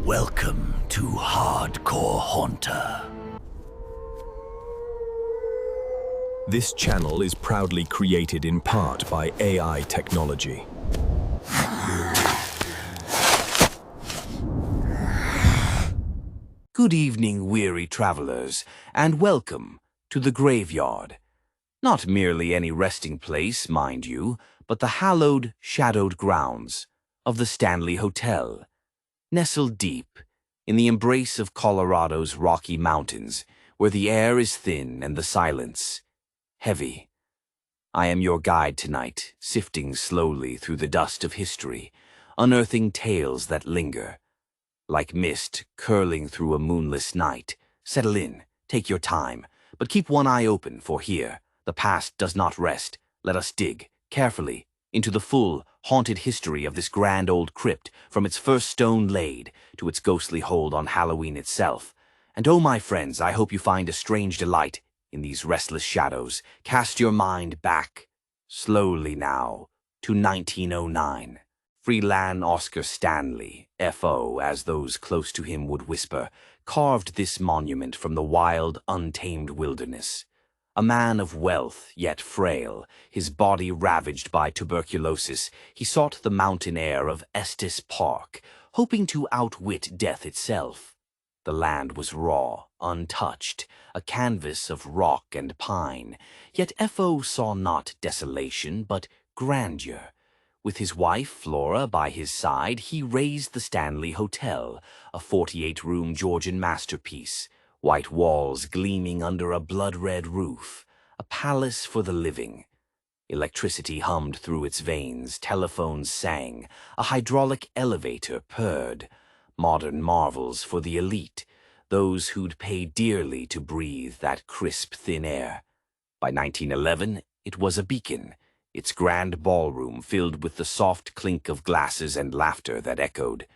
Welcome to Hardcore Haunter. This channel is proudly created in part by AI technology. Good evening, weary travelers, and welcome to the graveyard. Not merely any resting place, mind you, but the hallowed, shadowed grounds of the Stanley Hotel. Nestled deep in the embrace of Colorado's Rocky Mountains, where the air is thin and the silence heavy. I am your guide tonight, sifting slowly through the dust of history, unearthing tales that linger. Like mist curling through a moonless night, settle in, take your time, but keep one eye open, for here, the past does not rest. Let us dig, carefully, into the full, haunted history of this grand old crypt, from its first stone laid to its ghostly hold on Halloween itself. And oh, my friends, I hope you find a strange delight in these restless shadows. Cast your mind back, slowly now, to 1909. Freelan Oscar Stanley, F.O., as those close to him would whisper, carved this monument from the wild, untamed wilderness. A man of wealth, yet frail, his body ravaged by tuberculosis, he sought the mountain air of Estes Park, hoping to outwit death itself. The land was raw, untouched, a canvas of rock and pine, yet F.O. saw not desolation, but grandeur. With his wife, Flora, by his side, he raised the Stanley Hotel, a 48-room Georgian masterpiece. White walls gleaming under a blood-red roof, a palace for the living. Electricity hummed through its veins, telephones sang, a hydraulic elevator purred. Modern marvels for the elite, those who'd pay dearly to breathe that crisp, thin air. By 1911, it was a beacon, its grand ballroom filled with the soft clink of glasses and laughter that echoed.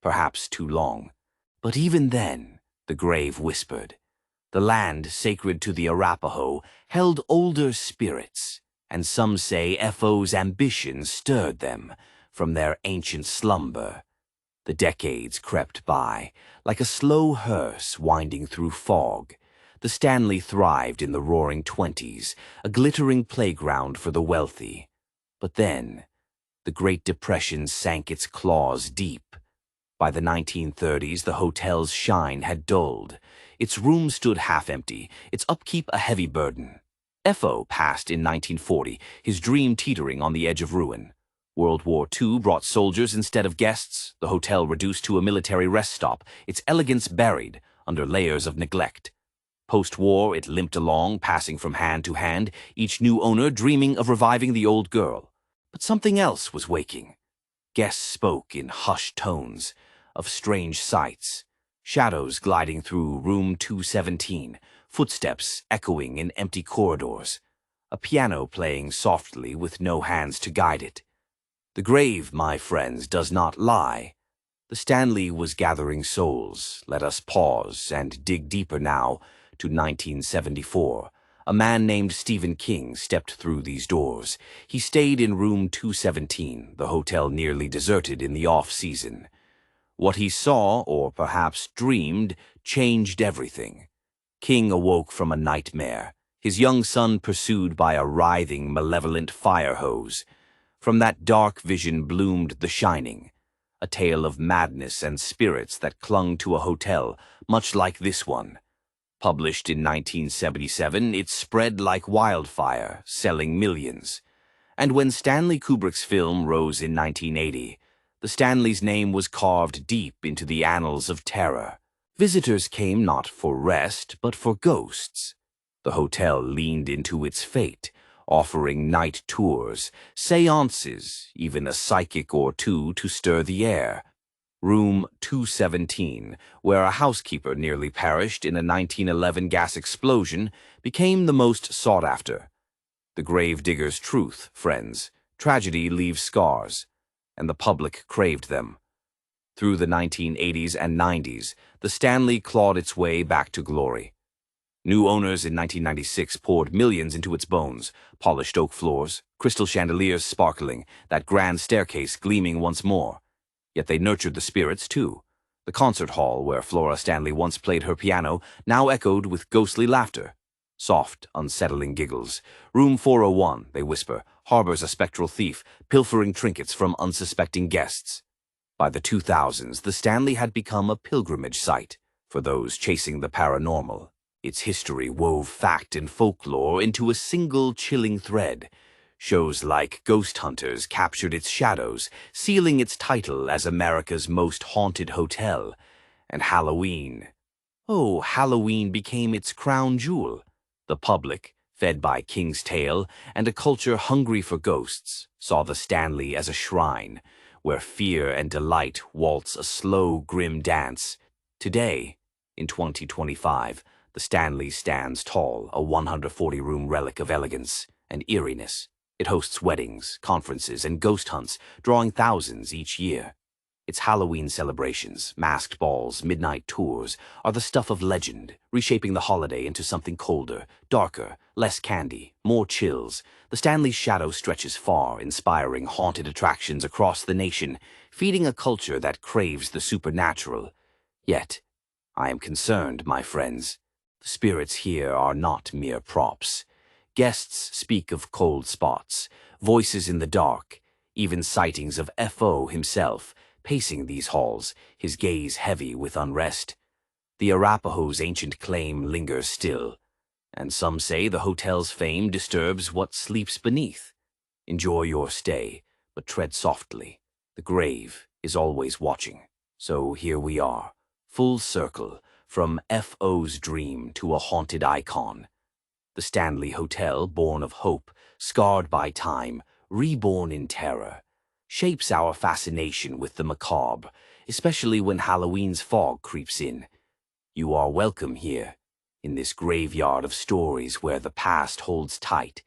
Perhaps too long. But even then, the grave whispered. The land, sacred to the Arapaho, held older spirits, and some say F.O.'s ambition stirred them from their ancient slumber. The decades crept by, like a slow hearse winding through fog. The Stanley thrived in the roaring 20s, a glittering playground for the wealthy. But then, the Great Depression sank its claws deep. By the 1930s, the hotel's shine had dulled. Its rooms stood half-empty, its upkeep a heavy burden. F.O. passed in 1940, his dream teetering on the edge of ruin. World War II brought soldiers instead of guests, the hotel reduced to a military rest stop, its elegance buried under layers of neglect. Post-war, it limped along, passing from hand to hand, each new owner dreaming of reviving the old girl. But something else was waking. Guests spoke in hushed tones of strange sights, shadows gliding through room 217, footsteps echoing in empty corridors, a piano playing softly with no hands to guide it. The grave, my friends, does not lie. The Stanley was gathering souls. Let us pause and dig deeper now to 1974. A man named Stephen King stepped through these doors. He stayed in room 217, the hotel nearly deserted in the off-season. What he saw, or perhaps dreamed, changed everything. King awoke from a nightmare, his young son pursued by a writhing, malevolent fire hose. From that dark vision bloomed The Shining, a tale of madness and spirits that clung to a hotel, much like this one. Published in 1977, it spread like wildfire, selling millions. And when Stanley Kubrick's film rose in 1980, the Stanley's name was carved deep into the annals of terror. Visitors came not for rest, but for ghosts. The hotel leaned into its fate, offering night tours, seances, even a psychic or two to stir the air. Room 217, where a housekeeper nearly perished in a 1911 gas explosion, became the most sought after. The gravedigger's truth, friends. Tragedy leaves scars, and the public craved them. Through the 1980s and 90s, the Stanley clawed its way back to glory. New owners in 1996 poured millions into its bones, polished oak floors, crystal chandeliers sparkling, that grand staircase gleaming once more. Yet they nurtured the spirits, too. The concert hall where Flora Stanley once played her piano now echoed with ghostly laughter. Soft, unsettling giggles. Room 401, they whisper, harbors a spectral thief, pilfering trinkets from unsuspecting guests. By the 2000s, the Stanley had become a pilgrimage site for those chasing the paranormal. Its history wove fact and folklore into a single chilling thread. Shows like Ghost Hunters captured its shadows, sealing its title as America's most haunted hotel. And Halloween. Oh, Halloween became its crown jewel. The public, fed by King's Tale and a culture hungry for ghosts, saw the Stanley as a shrine, where fear and delight waltz a slow, grim dance. Today, in 2025, the Stanley stands tall, a 140-room relic of elegance and eeriness. It hosts weddings, conferences, and ghost hunts, drawing thousands each year. Its Halloween celebrations, masked balls, midnight tours, are the stuff of legend, reshaping the holiday into something colder, darker, less candy, more chills. The Stanley's shadow stretches far, inspiring haunted attractions across the nation, feeding a culture that craves the supernatural. Yet, I am concerned, my friends. The spirits here are not mere props. Guests speak of cold spots, voices in the dark, even sightings of F.O. himself, pacing these halls, his gaze heavy with unrest. The Arapaho's ancient claim lingers still, and some say the hotel's fame disturbs what sleeps beneath. Enjoy your stay, but tread softly. The grave is always watching. So here we are, full circle, from F.O.'s dream to a haunted icon. The Stanley Hotel, born of hope, scarred by time, reborn in terror, shapes our fascination with the macabre, especially when Halloween's fog creeps in. You are welcome here, in this graveyard of stories where the past holds tight.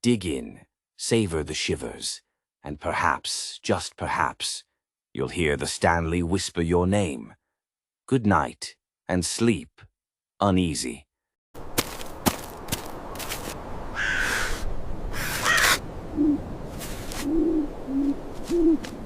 Dig in, savor the shivers, and perhaps, just perhaps, you'll hear the Stanley whisper your name. Good night, and sleep uneasy. Mm-hmm.